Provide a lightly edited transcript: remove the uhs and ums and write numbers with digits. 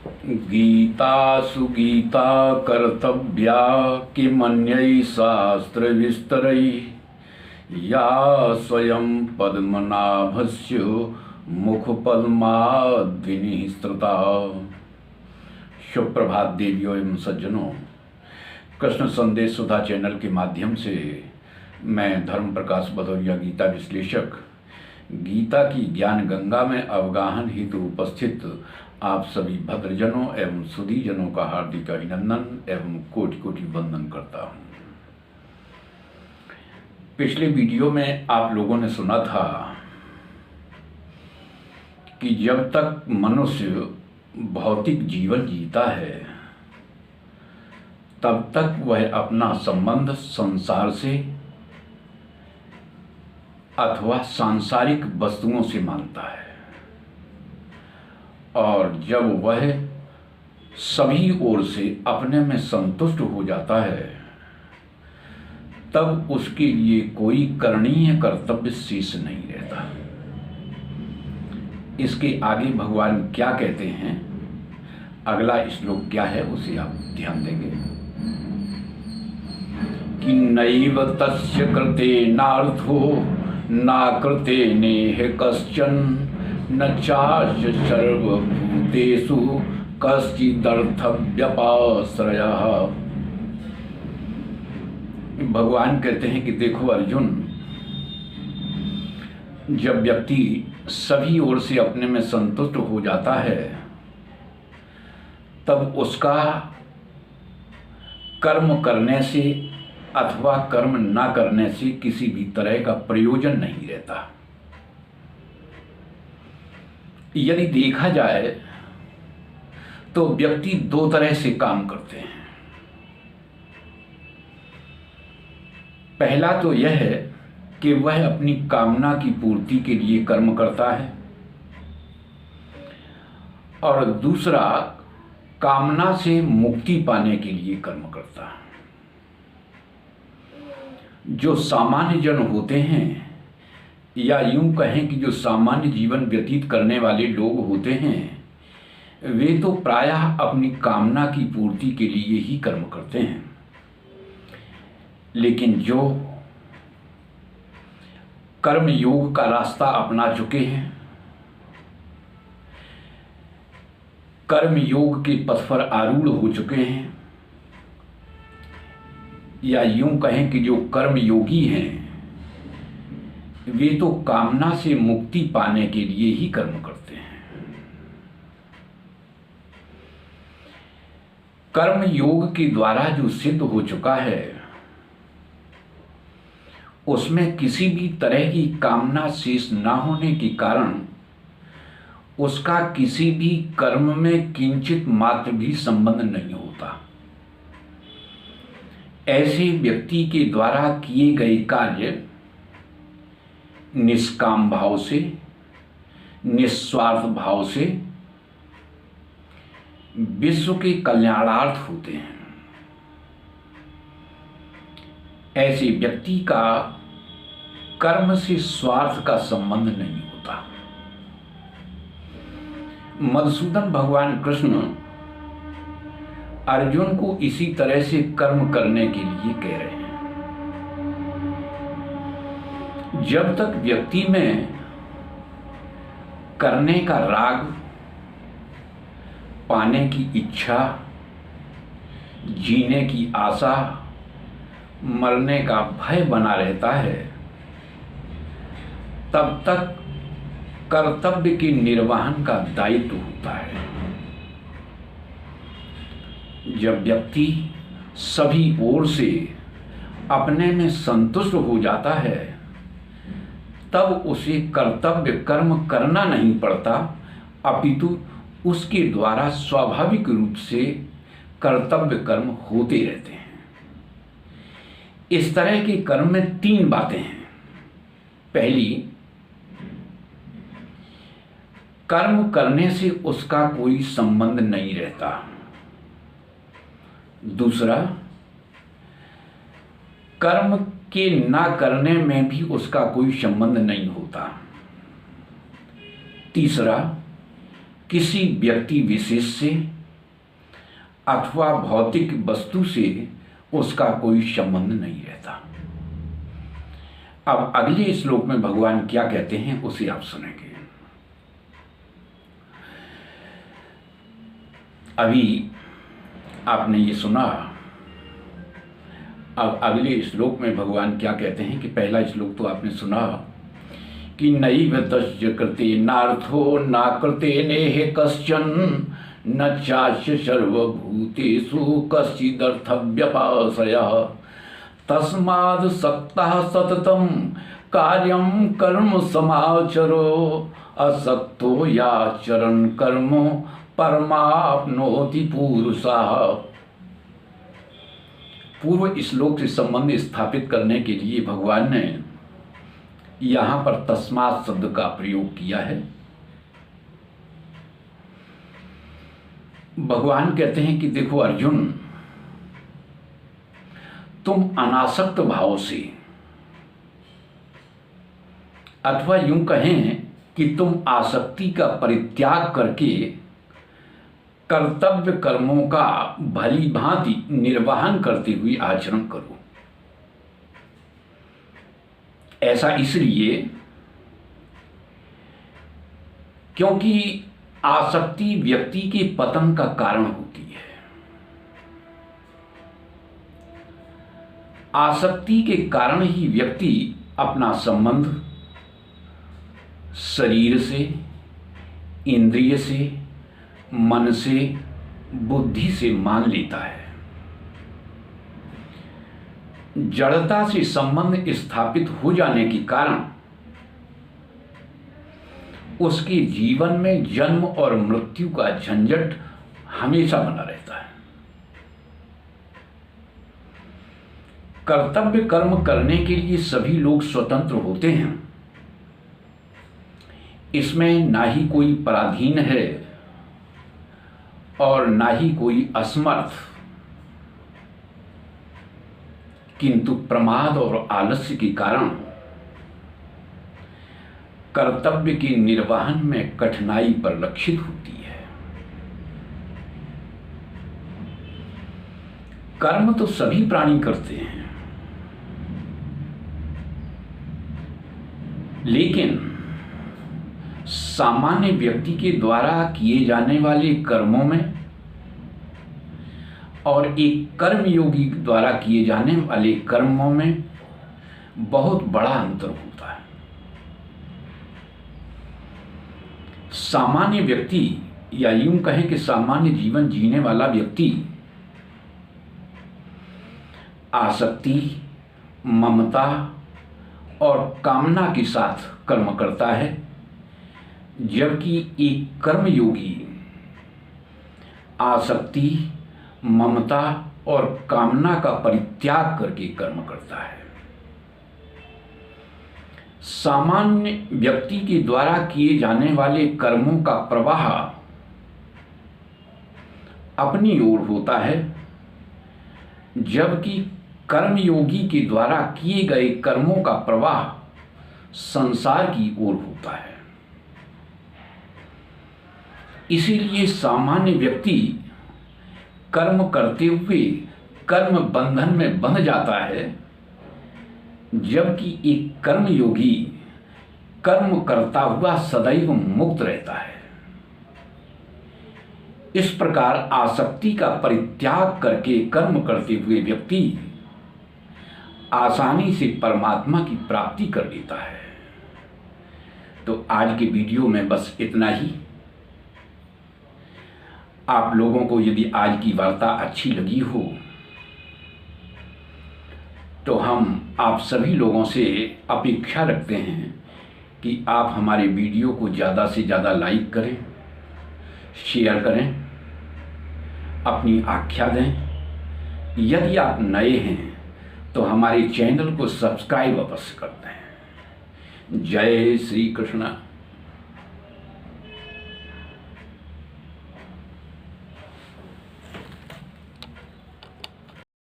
गीतासु गीता कर्तव्या किमन्यै शास्त्रविस्तरैः या स्वयं पद्मनाभस्य मुखपद्माद्विनिस्तृता। सुप्रभात देवियों एवं सज्जनों, कृष्ण संदेश सुधा चैनल के माध्यम से मैं धर्म प्रकाश भदौरिया गीता विश्लेषक गीता की ज्ञान गंगा में अवगाहन हेतु उपस्थित आप सभी भद्रजनों एवं सुधीजनों का हार्दिक अभिनंदन एवं कोटि कोटि वंदन करता हूँ। पिछले वीडियो में आप लोगों ने सुना था कि जब तक मनुष्य भौतिक जीवन जीता है तब तक वह अपना संबंध संसार से अथवा सांसारिक वस्तुओं से मानता है, और जब वह सभी ओर से अपने में संतुष्ट हो जाता है तब उसके लिए कोई करणीय कर्तव्य शेष नहीं रहता। इसके आगे भगवान क्या कहते हैं, अगला श्लोक क्या है, उसे आप ध्यान देंगे कि नैव तस्य कृते नार्थो ना कृते नेह कश्चन न चास्य सर्वभूतेषु कश्चिदर्थव्यपाश्रयः। भगवान कहते हैं कि देखो अर्जुन, जब व्यक्ति सभी ओर से अपने में संतुष्ट हो जाता है तब उसका कर्म करने से अथवा कर्म ना करने से किसी भी तरह का प्रयोजन नहीं रहता। यदि देखा जाए तो व्यक्ति दो तरह से काम करते हैं। पहला तो यह है कि वह अपनी कामना की पूर्ति के लिए कर्म करता है, और दूसरा कामना से मुक्ति पाने के लिए कर्म करता है। जो सामान्य जन होते हैं, या यूं कहें कि जो सामान्य जीवन व्यतीत करने वाले लोग होते हैं, वे तो प्रायः अपनी कामना की पूर्ति के लिए ही कर्म करते हैं। लेकिन जो कर्म योग का रास्ता अपना चुके हैं, कर्म योग के पथ पर आरूढ़ हो चुके हैं, या यूं कहें कि जो कर्म योगी हैं, वे तो कामना से मुक्ति पाने के लिए ही कर्म करते हैं। कर्म योग के द्वारा जो सिद्ध हो चुका है उसमें किसी भी तरह की कामना शेष ना होने के कारण उसका किसी भी कर्म में किंचित मात्र भी संबंध नहीं होता। ऐसे व्यक्ति के द्वारा किए गए कार्य निष्काम भाव से, निस्वार्थ भाव से विश्व के कल्याणार्थ होते हैं। ऐसे व्यक्ति का कर्म से स्वार्थ का संबंध नहीं होता। मधुसूदन भगवान कृष्ण अर्जुन को इसी तरह से कर्म करने के लिए कह रहे हैं। जब तक व्यक्ति में करने का राग, पाने की इच्छा, जीने की आशा, मरने का भय बना रहता है, तब तक कर्तव्य के निर्वहन का दायित्व होता है। जब व्यक्ति सभी ओर से अपने में संतुष्ट हो जाता है तब उसे कर्तव्य कर्म करना नहीं पड़ता, अपितु उसके द्वारा स्वाभाविक रूप से कर्तव्य कर्म होते रहते हैं। इस तरह के कर्म में तीन बातें हैं। पहली, कर्म करने से उसका कोई संबंध नहीं रहता। दूसरा, कर्म के ना करने में भी उसका कोई संबंध नहीं होता। तीसरा, किसी व्यक्ति विशेष से अथवा भौतिक वस्तु से उसका कोई संबंध नहीं रहता। अब अगले श्लोक में भगवान क्या कहते हैं उसे आप सुनेंगे। अभी आपने ये सुना, अब अगले श्लोक में भगवान क्या कहते हैं कि पहला श्लोक तो आपने सुना कि नैव तस्य कृते नार्थो ना कृते नेह कश्चन न चास्य सर्वभूतेषु कश्चिदर्थव्यपाश्रयः तस्माद् सक्तः सततं कार्यं कर्म समाचरो असक्तो याचरन् कर्म परमाप्नोति पुरुषः। पूर्व श्लोक से संबंध स्थापित करने के लिए भगवान ने यहाँ पर तस्मात् शब्द का प्रयोग किया है। भगवान कहते हैं कि देखो अर्जुन, तुम अनासक्त भाव से, अथवा यूं कहें कि तुम आसक्ति का परित्याग करके कर्तव्य कर्मों का भली भांति निर्वहन करते हुए आचरण करो। ऐसा इसलिए क्योंकि आसक्ति व्यक्ति के पतन का कारण होती है। आसक्ति के कारण ही व्यक्ति अपना संबंध शरीर से, इंद्रिय से, मन से, बुद्धि से मान लेता है। जड़ता से संबंध स्थापित हो जाने के कारण उसके जीवन में जन्म और मृत्यु का झंझट हमेशा बना रहता है। कर्तव्य कर्म करने के लिए सभी लोग स्वतंत्र होते हैं, इसमें ना ही कोई पराधीन है और ना ही कोई असमर्थ, किंतु प्रमाद और आलस्य के कारण कर्तव्य के निर्वहन में कठिनाई परिलक्षित होती है। कर्म तो सभी प्राणी करते हैं, लेकिन सामान्य व्यक्ति के द्वारा किए जाने वाले कर्मों में और एक कर्मयोगी द्वारा किए जाने वाले कर्मों में बहुत बड़ा अंतर होता है। सामान्य व्यक्ति, या यूं कहें कि सामान्य जीवन जीने वाला व्यक्ति आसक्ति, ममता और कामना के साथ कर्म करता है, जबकि एक कर्मयोगी आसक्ति, ममता और कामना का परित्याग करके कर्म करता है। सामान्य व्यक्ति के द्वारा किए जाने वाले कर्मों का प्रवाह अपनी ओर होता है, जबकि कर्मयोगी के द्वारा किए गए कर्मों का प्रवाह संसार की ओर होता है। इसीलिए सामान्य व्यक्ति कर्म करते हुए कर्म बंधन में बंध जाता है, जबकि एक कर्मयोगी कर्म करता हुआ सदैव मुक्त रहता है। इस प्रकार आसक्ति का परित्याग करके कर्म करते हुए व्यक्ति आसानी से परमात्मा की प्राप्ति कर लेता है। तो आज के वीडियो में बस इतना ही। आप लोगों को यदि आज की वार्ता अच्छी लगी हो तो हम आप सभी लोगों से अपेक्षा रखते हैं कि आप हमारे वीडियो को ज़्यादा से ज़्यादा लाइक करें, शेयर करें, अपनी आख्या दें। यदि आप नए हैं तो हमारे चैनल को सब्सक्राइब अवश्य कर दें। जय श्री कृष्ण।